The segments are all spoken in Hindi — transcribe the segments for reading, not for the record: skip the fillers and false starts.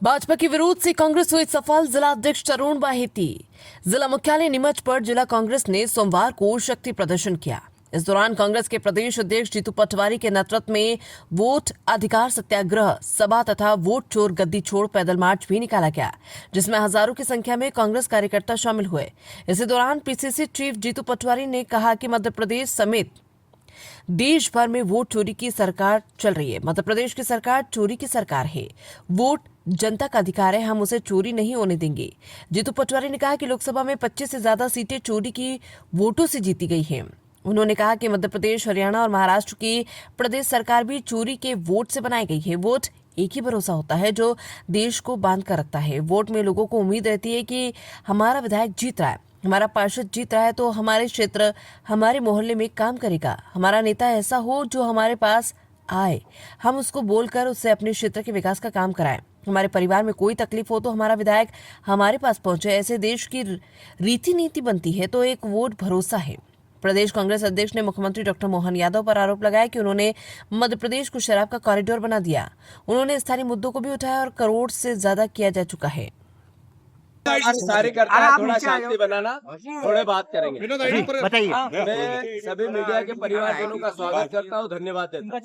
भाजपा के विरोध से कांग्रेस हुई सफल। जिला अध्यक्ष तरुण बाहेती। जिला मुख्यालय नीमच पर जिला कांग्रेस ने सोमवार को शक्ति प्रदर्शन किया। इस दौरान कांग्रेस के प्रदेश अध्यक्ष जीतू पटवारी के नेतृत्व में वोट अधिकार सत्याग्रह सभा तथा वोट चोर गद्दी छोड़ पैदल मार्च भी निकाला गया, जिसमें हजारों की संख्या में कांग्रेस कार्यकर्ता शामिल हुए। इसी दौरान पीसीसी चीफ जीतू पटवारी ने कहा कि मध्य प्रदेश समेत देश भर में वोट चोरी की सरकार चल रही है। मध्य प्रदेश की सरकार चोरी की सरकार है। वोट जनता का अधिकार है, हम उसे चोरी नहीं होने देंगे। जीतू पटवारी ने कहा कि लोकसभा में 25 से ज्यादा सीटें चोरी की वोटों से जीती गई हैं। उन्होंने कहा कि मध्य प्रदेश, हरियाणा और महाराष्ट्र की प्रदेश सरकार भी चोरी के वोट से बनाई गई है। वोट एक ही भरोसा होता है जो देश को बांध कर रखता है। वोट में लोगों को उम्मीद रहती है कि हमारा विधायक जीत रहा है, हमारा पार्षद जीत रहा है तो हमारे क्षेत्र, हमारे मोहल्ले में काम करेगा। हमारा नेता ऐसा हो जो हमारे पास आए, हम उसको बोलकर उससे अपने क्षेत्र के विकास का काम कराएं। हमारे परिवार में कोई तकलीफ हो तो हमारा विधायक हमारे पास पहुंचे। ऐसे देश की रीति नीति बनती है तो एक वोट भरोसा है। प्रदेश कांग्रेस अध्यक्ष ने मुख्यमंत्री डॉक्टर मोहन यादव पर आरोप लगाया कि उन्होंने मध्य प्रदेश को शराब का कॉरिडोर बना दिया। उन्होंने स्थानीय मुद्दों को भी उठाया और करोड़ से ज्यादा किया जा चुका है। कार्यकर्ता थोड़ा शांति बनाना, थोड़े बात करेंगे। बताइए। मैं सभी मीडिया के परिवारजनों का स्वागत करता हूँ, धन्यवाद देता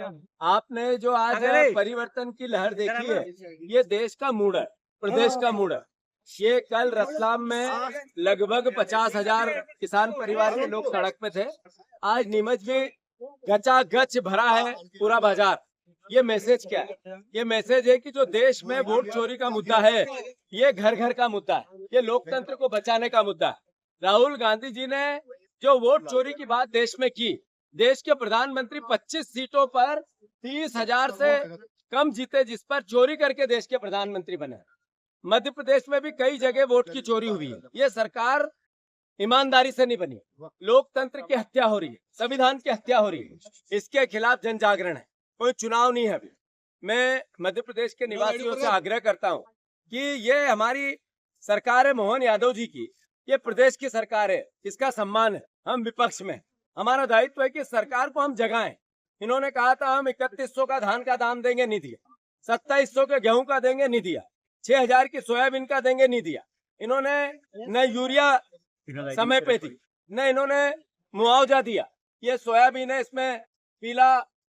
हूँ। आपने जो आज परिवर्तन की लहर देखी है, ये देश का मूड है, प्रदेश का मूड है। ये कल रतलाम में लगभग 50,000 किसान परिवार के लोग सड़क पे थे। आज नीमच में गचागच भरा है पूरा बाजार। ये मैसेज क्या है? ये मैसेज है कि जो देश में वोट चोरी का मुद्दा है, ये घर घर का मुद्दा है, ये लोकतंत्र को बचाने का मुद्दा है। राहुल गांधी जी ने जो वोट चोरी की बात देश में की, देश के प्रधानमंत्री 25 सीटों पर 30,000 से कम जीते, जिस पर चोरी करके देश के प्रधानमंत्री बने। मध्य प्रदेश में भी कई जगह वोट की चोरी हुई है। ये सरकार ईमानदारी से नहीं बनी, लोकतंत्र की हत्या हो रही है, संविधान की हत्या हो रही है। इसके खिलाफ जन जागरण है। कोई चुनाव नहीं है अभी। मैं मध्य प्रदेश के निवासियों से आग्रह करता हूं कि ये हमारी सरकार है मोहन यादव जी की, ये प्रदेश की सरकार है, इसका सम्मान है। हम विपक्ष में, हमारा दायित्व है कि सरकार को हम जगाएं। इन्होंने कहा था हम 3100 का धान का दाम देंगे, नहीं दिया। 2700 के गेहूं का देंगे, नहीं दिया। 6,000 की सोयाबीन का देंगे, नहीं दिया। इन्होंने न यूरिया समय पे थी, न इन्होंने मुआवजा दिया। ये सोयाबीन है, इसमें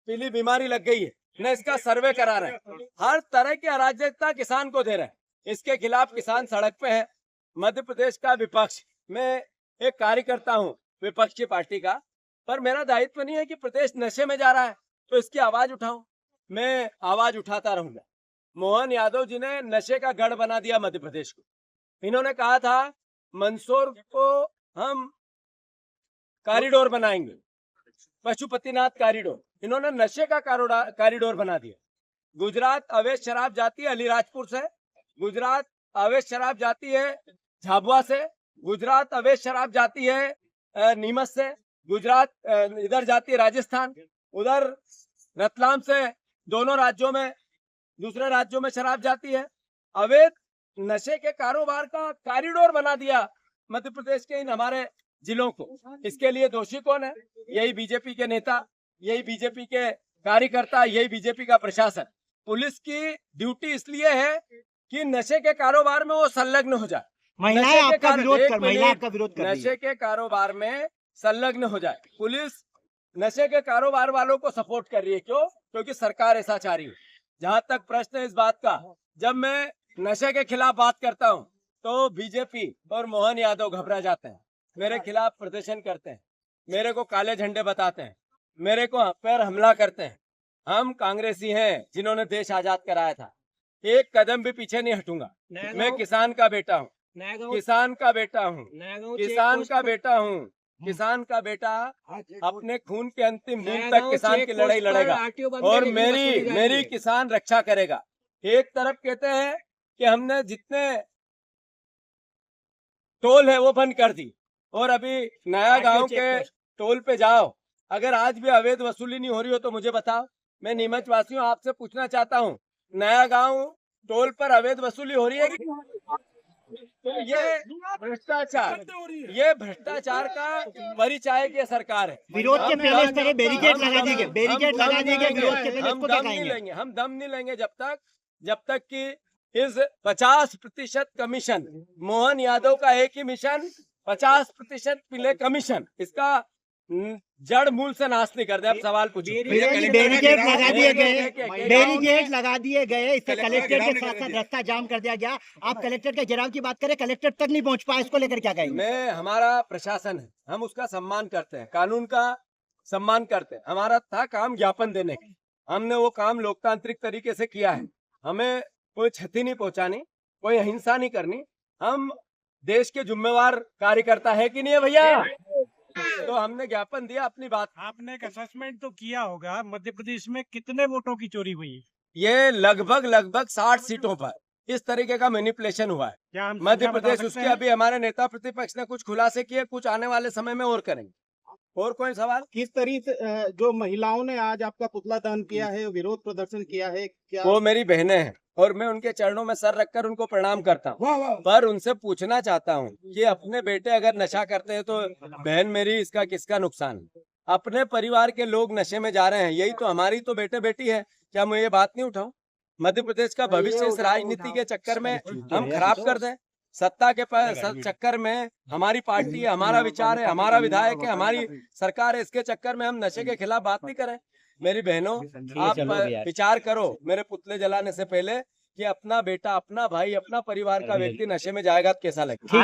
पीली बीमारी लग गई है, न इसका सर्वे करा रहे हैं। हर तरह की अराजकता किसान को दे रहे हैं। इसके खिलाफ किसान सड़क पे है। मध्य प्रदेश का विपक्ष, मैं एक कार्यकर्ता हूँ विपक्ष की पार्टी का, पर मेरा दायित्व नहीं है कि प्रदेश नशे में जा रहा है तो इसकी आवाज उठाऊं। मैं आवाज उठाता रहूंगा। मोहन यादव जी ने नशे का गढ़ बना दिया मध्य प्रदेश को। इन्होंने कहा था मंदसौर को हम कॉरिडोर बनाएंगे, पशुपतिनाथ कॉरिडोर। इन्होंने नशे का कॉरिडोर बना दिया। गुजरात अवैध शराब जाती है अलीराजपुर से, गुजरात अवैध शराब जाती है झाबुआ से, गुजरात अवैध शराब जाती है नीमच से, गुजरात इधर जाती है राजस्थान, उधर रतलाम से, दोनों राज्यों में, दूसरे राज्यों में शराब जाती है। अवैध नशे के कारोबार का कॉरिडोर बना दिया मध्य प्रदेश के इन हमारे जिलों को। इसके लिए दोषी कौन है? यही बीजेपी के नेता, यही बीजेपी के कार्यकर्ता, यही बीजेपी का प्रशासन। पुलिस की ड्यूटी इसलिए है कि नशे के कारोबार में वो संलग्न हो जाए, महिलाएं आपका विरोध कर नशे के कारोबार में संलग्न हो जाए। पुलिस नशे के कारोबार वालों को सपोर्ट कर रही है। क्यों? क्योंकि सरकार ऐसा चाह रही है। जहां तक प्रश्न है इस बात का, जब मैं नशे के खिलाफ बात करता हूं तो बीजेपी और मोहन यादव घबरा जाते हैं, मेरे खिलाफ प्रदर्शन करते हैं, मेरे को काले झंडे बताते हैं, मेरे को पर हमला करते हैं। हम कांग्रेसी हैं जिन्होंने देश आजाद कराया था। एक कदम भी पीछे नहीं हटूंगा। मैं किसान का बेटा हूँ, किसान का बेटा हूँ, किसान का बेटा हूँ। किसान का बेटा अपने खून के अंतिम बूंद तक किसान की लड़ाई लड़ेगा और मेरी किसान रक्षा करेगा। एक तरफ कहते हैं कि हमने जितने टोल है वो बंद कर दी, और अभी नया गांव के टोल पे जाओ, अगर आज भी अवैध वसूली नहीं हो रही हो तो मुझे बताओ। मैं नीमच वासियों आपसे पूछना चाहता हूँ, नया गांव टोल पर अवैध वसूली हो रही है कि? तो ये भ्रष्टाचार का परिचायक ये सरकार है। विरोध के पहले इस तरह बैरिकेड लगा दिए गए, विरोध के पहले इसको क्या कहेंगे? हम दम नहीं लेंगे जब तक कि इस 50% कमीशन, मोहन यादव का एक ही मिशन 50% मिले कमीशन, इसका जड़ मूल से नाश नहीं कर दे। अब सवाल पूछिए। बैरिकेड लगा दिए गए, बैरिकेड लगा दिए गए, इससे कलेक्ट्रेट के साथ साथ रास्ता जाम कर दिया गया। आप कलेक्ट्रेट के घेराव की बात करें, कलेक्ट्रेट तक नहीं पहुंच पाए, इसको लेकर क्या कहेंगे? मैं, हमारा प्रशासन है, हम उसका सम्मान करते हैं, कानून का सम्मान करते हैं। हमारा था काम ज्ञापन देने का, हमने वो काम लोकतांत्रिक तरीके से किया है। हमें कोई क्षति नहीं पहुंचानी, कोई अहिंसा नहीं करनी। हम देश के जिम्मेवार कार्यकर्ता है कि नहीं है भैया? तो हमने ज्ञापन दिया, अपनी बात। आपने एक असेसमेंट तो किया होगा, मध्य प्रदेश में कितने वोटों की चोरी हुई? ये लगभग 60 सीटों पर इस तरीके का मैनिपुलेशन हुआ है क्या हम मध्य संख्या बता प्रदेश। सकते उसके हैं? अभी हमारे नेता प्रतिपक्ष ने कुछ खुलासे किए, कुछ आने वाले समय में और करेंगे। और कोई सवाल? किस तरीके से जो महिलाओं ने आज आपका पुतला दहन किया है, विरोध प्रदर्शन किया है, क्या वो मेरी बहनें हैं और मैं उनके चरणों में सर रखकर उनको प्रणाम करता हूँ। पर उनसे पूछना चाहता हूँ कि अपने बेटे अगर नशा करते हैं तो बहन मेरी, इसका किसका नुकसान है? अपने परिवार के लोग नशे में जा रहे हैं, यही तो हमारी तो बेटे बेटी है। क्या मैं ये बात नहीं उठाऊं? मध्य प्रदेश का भविष्य इस राजनीति के चक्कर में हम खराब कर दें? सत्ता के चक्कर में हमारी पार्टी है, हमारा विचार है, हमारा विधायक है, हमारी सरकार है, इसके चक्कर में हम नशे के खिलाफ बात नहीं करें? मेरी बहनों, आप विचार करो मेरे पुतले जलाने से पहले कि अपना बेटा, अपना भाई, अपना परिवार का व्यक्ति नशे में जाएगा तो कैसा लगेगा।